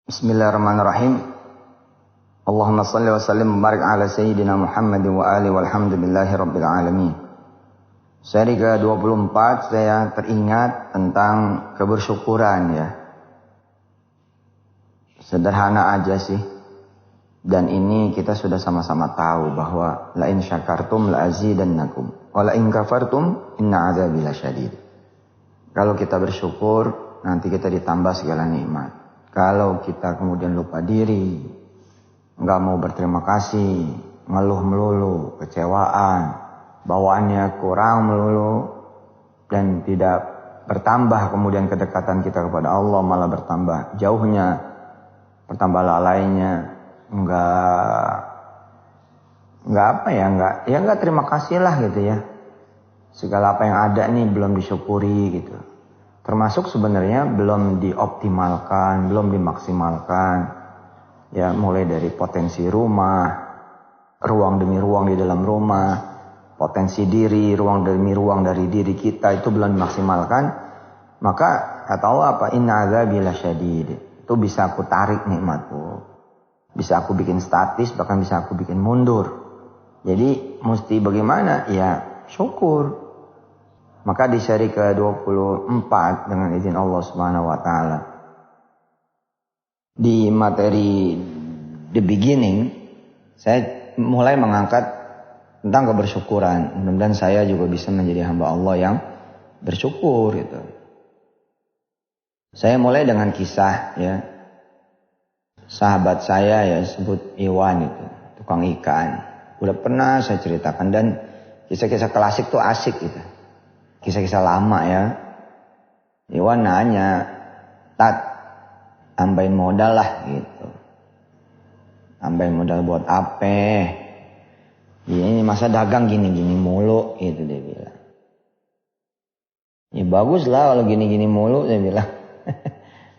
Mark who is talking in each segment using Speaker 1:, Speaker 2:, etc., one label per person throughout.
Speaker 1: Bismillahirrahmanirrahim. Allahumma salli wa sallim wa barik ala sayyidina Muhammad wa ali walhamdulillahi rabbil alamin. Seri ke-24 saya teringat tentang kebersyukuran ya. Sederhana aja sih. Dan ini kita sudah sama-sama tahu bahwa la in syakartum la azidannakum wa la in kafartum inna adzabi lasyadid. Kalau kita bersyukur nanti kita ditambah segala nikmat. Kalau kita kemudian lupa diri, nggak mau berterima kasih, ngeluh melulu, kecewaan, bawaannya kurang melulu, dan tidak bertambah kemudian kedekatan kita kepada Allah, malah bertambah jauhnya, bertambah lalainya, nggak terima kasih lah gitu ya. Segala apa yang ada nih belum disyukuri gitu. Termasuk sebenarnya belum dioptimalkan, belum dimaksimalkan. Ya, mulai dari potensi rumah, ruang demi ruang di dalam rumah, potensi diri, ruang demi ruang dari diri kita itu belum dimaksimalkan. Maka atau apa? Inna adzabi lasyadid. Itu bisa aku tarik nikmatku. Bisa aku bikin statis, bahkan bisa aku bikin mundur. Jadi mesti bagaimana? Ya, syukur. Maka di seri ke-24 dengan izin Allah Subhanahu wa taala. Di materi The Beginning saya mulai mengangkat tentang kebersyukuran. Mudah-mudahan saya juga bisa menjadi hamba Allah yang bersyukur gitu. Saya mulai dengan kisah ya. Sahabat saya ya sebut Iwan itu, tukang ikan. Udah pernah saya ceritakan dan kisah-kisah klasik tuh asik gitu. Kisah-kisah lama ya. Iwan nanya, "Tat, tambahin modal lah gitu. Tambahin modal buat apa? Ini masa dagang gini-gini mulu," gitu dia bilang. "Ya bagus lah kalau gini-gini mulu," dia bilang.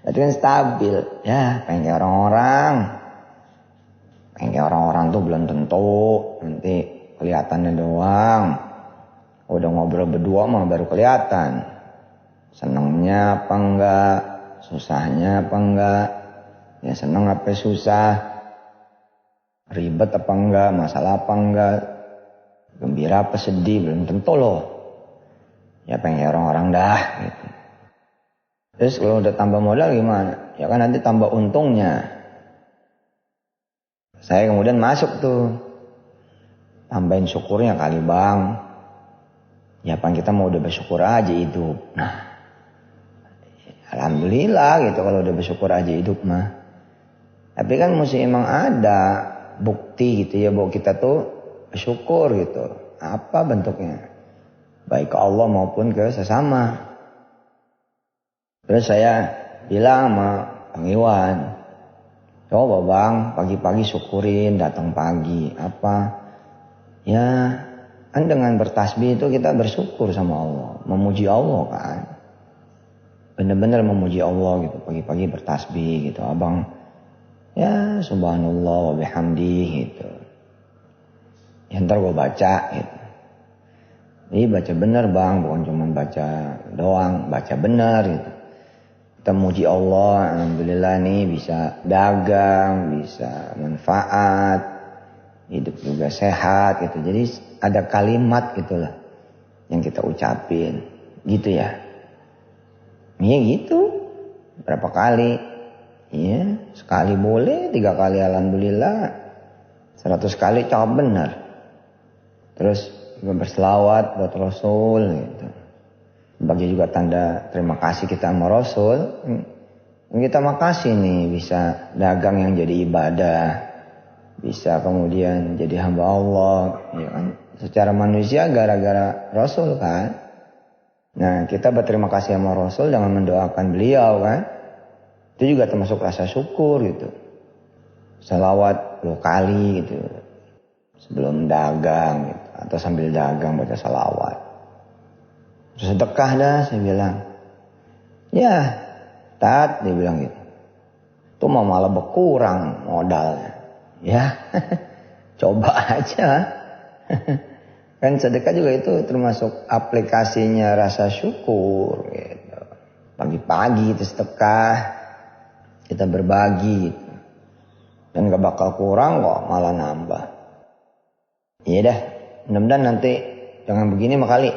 Speaker 1: Berarti kan stabil. Ya, pengen kayak orang-orang. Pengen kayak orang-orang tuh belum tentu. Nanti kelihatannya doang. Udah ngobrol berdua mah baru kelihatan. Senengnya apa enggak, susahnya apa enggak. Ya seneng apa susah. Ribet apa enggak, masalah apa enggak. Gembira apa sedih, belum tentu loh. Ya pengen orang-orang dah gitu. Terus kalau udah tambah modal gimana? Ya kan nanti tambah untungnya. Saya kemudian masuk tuh. Tambahin syukurnya kali bang. Ya pan kita mau udah bersyukur aja hidup. Nah, alhamdulillah gitu kalau udah bersyukur aja hidup mah. Tapi kan mesti emang ada bukti gitu ya bahwa kita tuh bersyukur gitu. Apa bentuknya? Baik ke Allah maupun ke sesama. Terus saya bilang sama Bang Iwan, "Coba bang, pagi-pagi syukurin, datang pagi. Apa? Ya kan dengan bertasbih itu kita bersyukur sama Allah. Memuji Allah kan. Benar-benar memuji Allah gitu. Pagi-pagi bertasbih gitu. Abang, ya subhanallah wa bihamdih gitu. Ya ntar gue baca gitu. Jadi baca benar bang, bukan cuma baca doang. Baca benar gitu. Kita muji Allah, alhamdulillah nih bisa dagang, bisa manfaat. Hidup juga sehat gitu. Jadi ada kalimat gitulah yang kita ucapin gitu ya. Iya gitu. Berapa kali? Iya, sekali boleh, 3 kali alhamdulillah. 100 kali cakap benar. Terus berselawat buat Rasul gitu. Sebagai juga tanda terima kasih kita sama Rasul. Kita makasih nih bisa dagang yang jadi ibadah. Bisa kemudian jadi hamba Allah, ya kan? Secara manusia gara-gara Rasul kan. Nah kita berterima kasih sama Rasul dengan mendoakan beliau kan. Itu juga termasuk rasa syukur gitu. Salawat 2 kali gitu. Sebelum dagang gitu. Atau sambil dagang baca salawat. Terus sedekah dah saya bilang. Ya Tat dia bilang gitu. Itu malah berkurang modalnya. Ya, coba aja. Kan sedekah juga itu termasuk aplikasinya rasa syukur gitu. Pagi-pagi itu sedekah. Kita berbagi gitu. Dan gak bakal kurang kok, malah nambah. Iya dah, mudah-mudahan nanti jangan begini mah kali.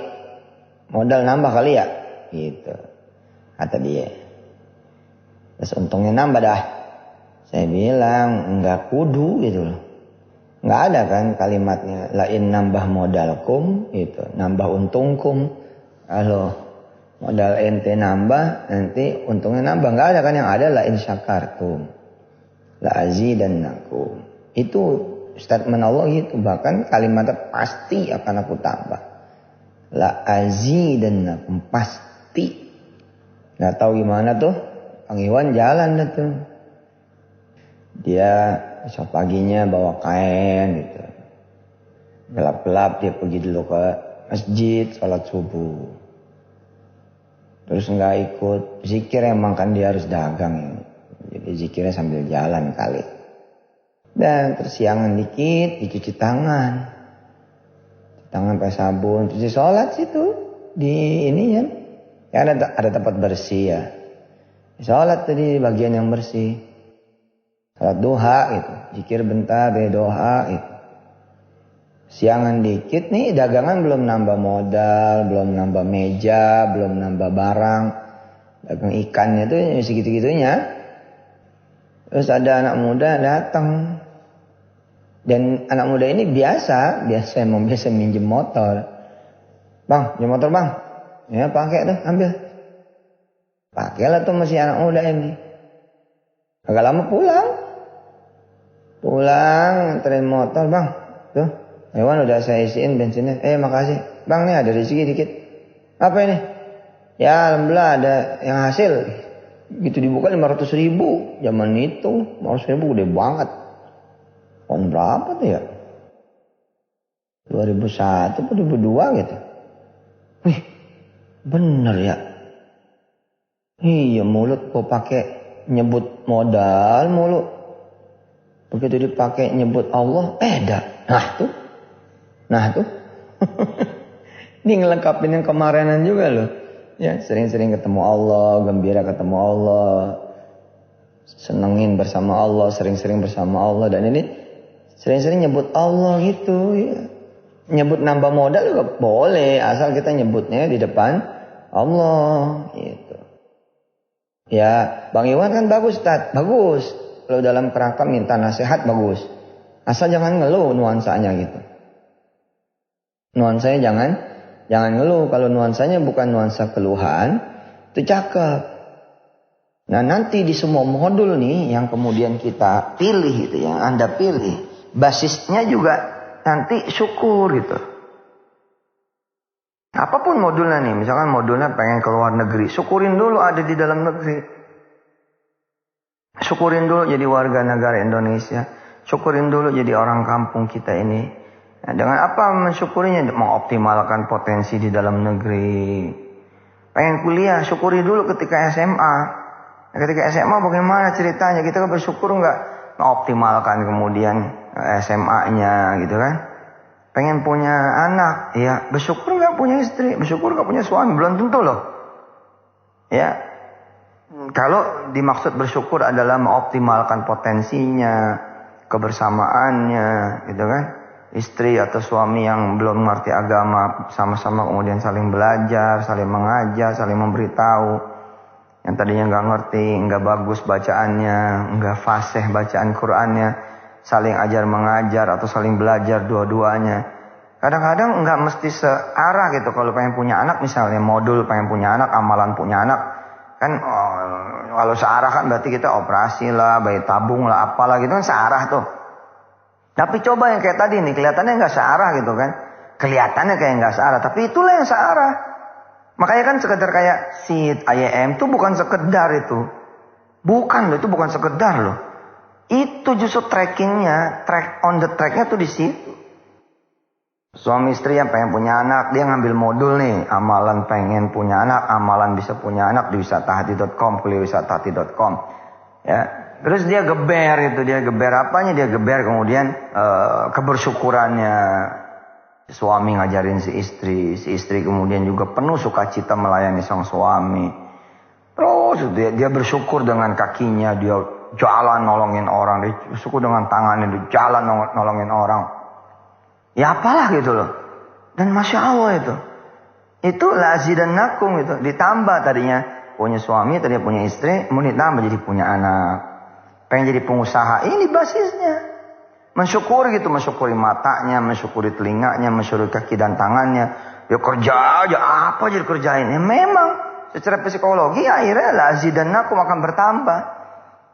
Speaker 1: Modal nambah kali ya, gitu. Kata dia. Terus untungnya nambah dah. Saya bilang, enggak kudu gitu loh. Enggak ada kan kalimatnya, lain nambah modalkum, gitu. Nambah untungkum. Kalau modal ente nambah, nanti untungnya nambah. Enggak ada kan, yang ada lain syakartum. La azidannakum. Itu statement Allah gitu. Bahkan kalimatnya pasti akan aku tambah. La azidannakum. Pasti. Gak tahu gimana tuh. Bang Iwan jalan dah tuh. Dia besok paginya bawa kain gitu. Gelap-gelap dia pergi dulu ke masjid sholat subuh. Terus gak ikut zikir, emang kan dia harus dagang. Jadi zikirnya sambil jalan kali. Dan terus siangan dikit dicuci tangan. Tangan pakai sabun. Terus dia sholat situ. Di ini ya. Ya ada tempat bersih ya. Sholat tadi di bagian yang bersih. Sholat duha gitu. Zikir bentar dia doa gitu. Siangan dikit nih dagangan belum nambah modal. Belum nambah meja. Belum nambah barang. Dagang ikannya tuh segitu-gitunya. Terus ada anak muda datang. Dan anak muda ini biasa minjem motor. Bang, minjem motor bang. Ya pakai tuh, ambil. Pakailah tuh masih anak muda ini. Agak lama pulang, nganterin motor bang. Tuh, hewan udah saya isiin bensinnya. Makasih. Bang nih ada rezeki dikit. Apa ini? Ya alhamdulillah ada yang hasil. Gitu dibuka 500.000. Zaman itu 500.000 gede banget. Tahun berapa tuh ya? 2001 atau 2002 gitu. Wih, bener ya. Iya, mulut kok pakai nyebut modal mulu. Begitu dipakai nyebut Allah, dah. Nah tuh. Ini ngelengkapin yang kemarinan juga loh. Ya, sering-sering ketemu Allah, gembira ketemu Allah. Senengin bersama Allah, sering-sering bersama Allah. Dan ini sering-sering nyebut Allah gitu ya. Nyebut nambah modal juga boleh, asal kita nyebutnya di depan Allah gitu. Ya, Bang Iwan kan bagus, Tat. Bagus. Kalau dalam kerangka minta nasihat bagus. Asal jangan ngeluh nuansanya gitu. Nuansanya jangan ngeluh. Kalau nuansanya bukan nuansa keluhan, itu cakep. Nah, nanti di semua modul nih yang kemudian kita pilih itu, yang Anda pilih, basisnya juga nanti syukur gitu. Apapun modulnya nih, misalkan modulnya pengen keluar negeri, syukurin dulu ada di dalam negeri. Syukurin dulu jadi warga negara Indonesia. Syukurin dulu jadi orang kampung kita ini. Nah, dengan apa mensyukurinya? Mengoptimalkan potensi di dalam negeri. Pengen kuliah, syukuri dulu ketika SMA. Nah, ketika SMA bagaimana ceritanya? Kita kan bersyukur nggak? Mengoptimalkan kemudian SMA-nya gitu kan. Pengen punya anak, ya bersyukur nggak punya istri, bersyukur nggak punya suami, belum tentu loh. Ya, kalau dimaksud bersyukur adalah mengoptimalkan potensinya, kebersamaannya, gitu kan. Istri atau suami yang belum mengerti agama, sama-sama kemudian saling belajar, saling mengajar, saling memberitahu. Yang tadinya nggak ngerti, nggak bagus bacaannya, nggak fasih bacaan Qur'annya, saling ajar mengajar atau saling belajar dua-duanya. Kadang-kadang nggak mesti searah gitu. Kalau pengen punya anak misalnya, modul pengen punya anak, amalan punya anak. Kan kalau searah kan berarti kita operasi lah, bayi tabung lah, apalah gitu kan searah tuh. Tapi coba yang kayak tadi nih, kelihatannya nggak searah gitu kan. Kelihatannya kayak nggak searah, tapi itulah yang searah. Makanya kan sekedar kayak SEED, IAM itu bukan sekedar itu. Bukan loh, itu bukan sekedar loh. Itu justru trackingnya, track on the tracknya tuh di situ. Suami istri yang pengen punya anak, dia ngambil modul nih, amalan pengen punya anak, amalan bisa punya anak di wisatahati.com, kuliahwisatahati.com. Ya, terus dia geber itu, dia geber apanya? Dia geber kemudian kebersyukurannya. Suami ngajarin si istri kemudian juga penuh sukacita melayani sang suami. Terus dia bersyukur dengan kakinya, dia jalan nolongin orang, dia bersyukur dengan tangannya, dia jalan nolongin orang. Ya apalah gitu loh. Dan Masya Allah itu lazidannakum itu. Ditambah tadinya punya suami, tadinya punya istri, mau ditambah jadi punya anak. Pengen jadi pengusaha, ini basisnya. Mensyukuri gitu, mensyukuri matanya, mensyukuri telinganya, mensyukuri kaki dan tangannya. Ya kerja aja, apa aja dikerjain. Ya memang. Secara psikologi akhirnya lazidannakum akan bertambah.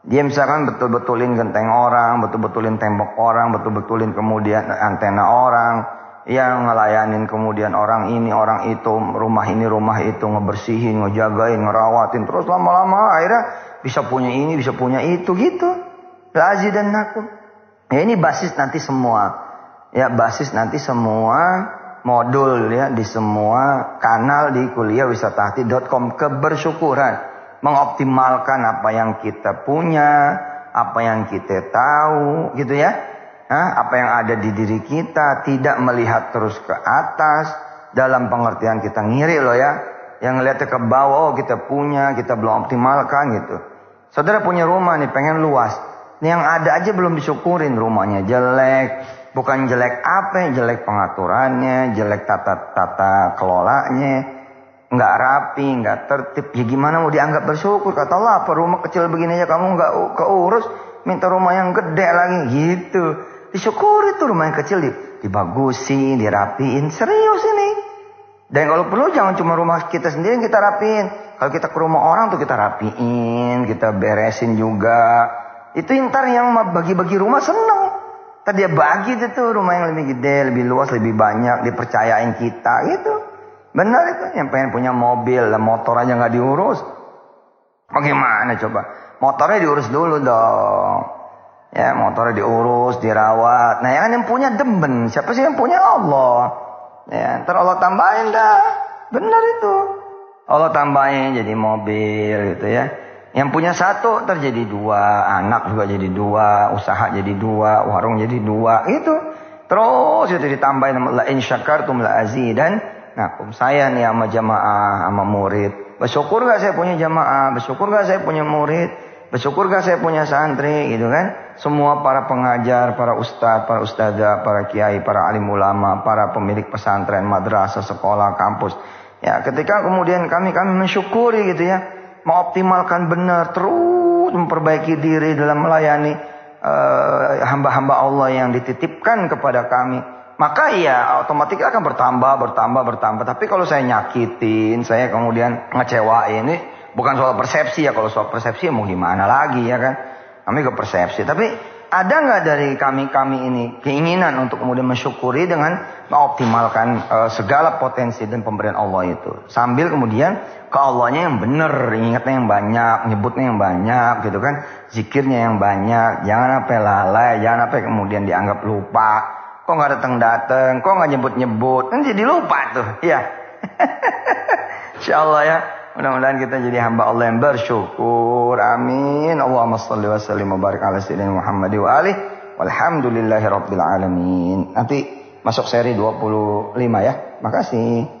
Speaker 1: Dia misalkan betul-betulin genteng orang, betul-betulin tembok orang, betul-betulin kemudian antena orang, yang ngelayanin kemudian orang ini, orang itu, rumah ini, rumah itu, ngebersihin, ngejagain, ngerawatin, terus lama-lama akhirnya bisa punya ini, bisa punya itu gitu. Lazidannakum. Ya ini basis nanti semua. Ya basis nanti semua modul ya di semua kanal di kuliahwisatahati.com, kebersyukuran, mengoptimalkan apa yang kita punya, apa yang kita tahu gitu ya. Apa yang ada di diri kita, tidak melihat terus ke atas dalam pengertian kita ngiri loh ya. Yang ngeliatnya ke bawah, kita punya, kita belum optimalkan gitu. Saudara punya rumah nih, pengen luas. Ini yang ada aja belum disyukurin, rumahnya jelek. Bukan jelek apa, jelek pengaturannya, jelek tata kelolanya, nggak rapi, nggak tertib. Ya gimana mau dianggap bersyukur? Kata Allah, apa rumah kecil begini aja kamu nggak keurus, minta rumah yang gede lagi gitu. Disyukuri tuh rumah yang kecil dibagusin, dirapiin, serius ini. Dan kalau perlu jangan cuma rumah kita sendiri yang kita rapiin. Kalau kita ke rumah orang tuh kita rapiin, kita beresin juga. Itu ntar yang bagi-bagi rumah seneng. Tadi dia bagi itu tuh rumah yang lebih gede, lebih luas, lebih banyak, dipercayain kita gitu. Benar itu, yang pengen punya mobil, motor aja nggak diurus. Bagaimana coba? Motornya diurus dulu dong. Ya motornya diurus, dirawat. Nah yang punya demen, siapa sih yang punya? Allah. Ya ntar Allah tambahin dah. Benar itu. Allah tambahin jadi mobil gitu ya. Yang punya satu terjadi dua, anak juga jadi dua, usaha jadi dua, warung jadi dua, gitu. Terus itu ditambahin la in syakartum la azidan. Nah, saya nih sama jamaah, sama murid. Bersyukur gak saya punya jamaah? Bersyukur gak saya punya murid? Bersyukur gak saya punya santri? Gitu kan? Semua para pengajar, para ustadz, para ustadzah, para kiai, para alim ulama, para pemilik pesantren, madrasah, sekolah, kampus. Ya, ketika kemudian kami mensyukuri gitu ya. Mengoptimalkan benar, terus memperbaiki diri dalam melayani hamba-hamba Allah yang dititipkan kepada kami. Maka ya otomatis akan bertambah. Tapi kalau saya nyakitin, saya kemudian ngecewain, ini bukan soal persepsi ya. Kalau soal persepsi mau gimana lagi ya kan. Kami ke persepsi. Tapi ada nggak dari kami ini keinginan untuk kemudian mensyukuri dengan mengoptimalkan segala potensi dan pemberian Allah itu. Sambil kemudian ke Allahnya yang benar, ingatnya yang banyak, nyebutnya yang banyak gitu kan. Zikirnya yang banyak, jangan sampai lalai, jangan sampai kemudian dianggap lupa. Kok nggak datang, kok nggak nyebut, kan jadi lupa tuh, ya. Insyaallah ya. Mudah-mudahan kita jadi hamba Allah yang bersyukur. Amin. Allahumma shalli wa sallim wa barik ala sayyidina Muhammad wa alihi walhamdulillahi rabbil alamin. Nanti masuk seri 25 ya. Makasih.